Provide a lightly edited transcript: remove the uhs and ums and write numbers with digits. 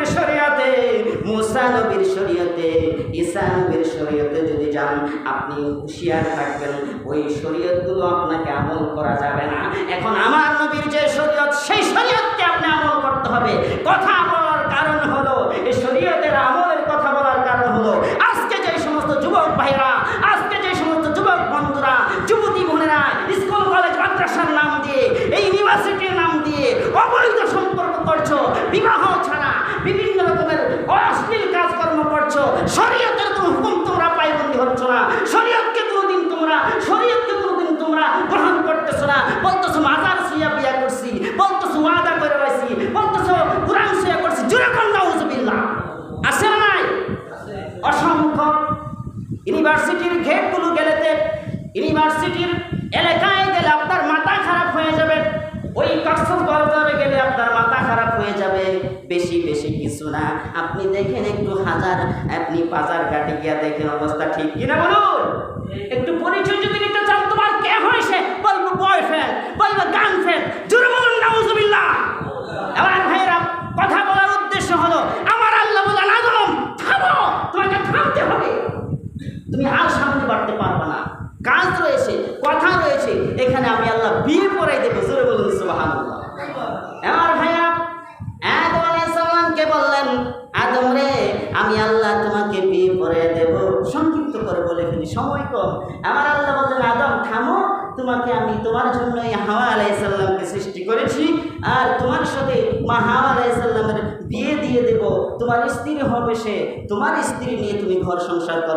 নবীর শরীয়তে, মুসা নবীর শরীয়তে, ঈসা নবীর শরীয়তে যদি যান, আপনি হুঁশিয়ার থাকবেন ওই শরীয়তগুলো আপনাকে আমল করা যাবে না। এখন আমার নবীর যে শরীয়ত, সেই শরীয়তকে আপনি আমল করতে হবে। কথা বলার কারণ হলো, এই শরীয়তের আমলের কথা বলার কারণ হলো, আজকে যে সমস্ত যুবক ভাইরা, আজকে যে সমস্ত যুবক বন্ধুরা, যুবতী বোনেরা স্কুল কলেজ মাদ্রাসার নাম দিয়ে, এই ইউনিভার্সিটির নাম দিয়ে অবৈধ সম্পর্ক করছো, বিবাহ ছাড়া বিভিন্ন রকমের অশ্লীল কাজকর্ম করছো, শরীয়তের কোনো হুকুম তোমরা পায়বন্দি হচ্ছ না, শরীয়তকে কোনোদিন তোমরা গ্রহণ করতেছো না। বলতেছো মাজার ছুঁয়া বিয়া করছি, বলতেছো ওয়াদা করে রয়েছি, বলতেছো কোরআন ছুঁয়া করছি। জোরে কোন নাউজুবিল্লাহ। আছে না নাই? অসংখ্য ইউনিভার্সিটির গেটগুলো গেলেতে, ইউনিভার্সিটির এলাকায় গেলে আপনার মাথা খারাপ হয়ে যাবে, ওই কক্সবাজারে গেলে আপনার মাথা খারাপ হয়ে যাবে। বেশি বেশি কিছু না, আপনি দেখেন একটু আপনি বাজার ঘাটে গিয়া দেখেন অবস্থা ঠিক কিনা বলুন। একটু পরিচয় যদি নিতে চান, তোমার কে হয়েছে, বলবো বয়ফ্রেন্ড, বলবো গার্লফ্রেন্ড। জোরে বলুন নাউজুবিল্লাহ। আমার ভাইয়েরা, কথা বলার উদ্দেশ্য হলো, আমার আল্লাহ বলেন আদম থামো, তোমাকে থামতে হবে, তুমি আর সামনে বাড়তে পারবে না। কাজ রয়েছে, কথা রয়েছে, এখানে আমি আল্লাহ বিয়ে পড়াই দেবো। জোরে বলুন সুবহানাল্লাহ। আমার ভাইয়া আদম আলাইহিস সালামকে বললেন, আদম রে, আমি আল্লাহ তোমাকে বিয়ে পড়াই দেব। সংক্ষিপ্ত করে বলে ফেলি, সময় কম। আমার আল্লাহ বললেন, আদম থামো, তোমাকে আমি তোমার জন্য হাওয়া আলাইহিস সালামকে সৃষ্টি করেছি, আর তোমার সাথে মা হাওয়া আলাইহিস সালামের বিয়ে দিয়ে দেব। তোমার স্ত্রী হবে সে, তোমার স্ত্রী নিয়ে তুমি ঘর সংসার করো।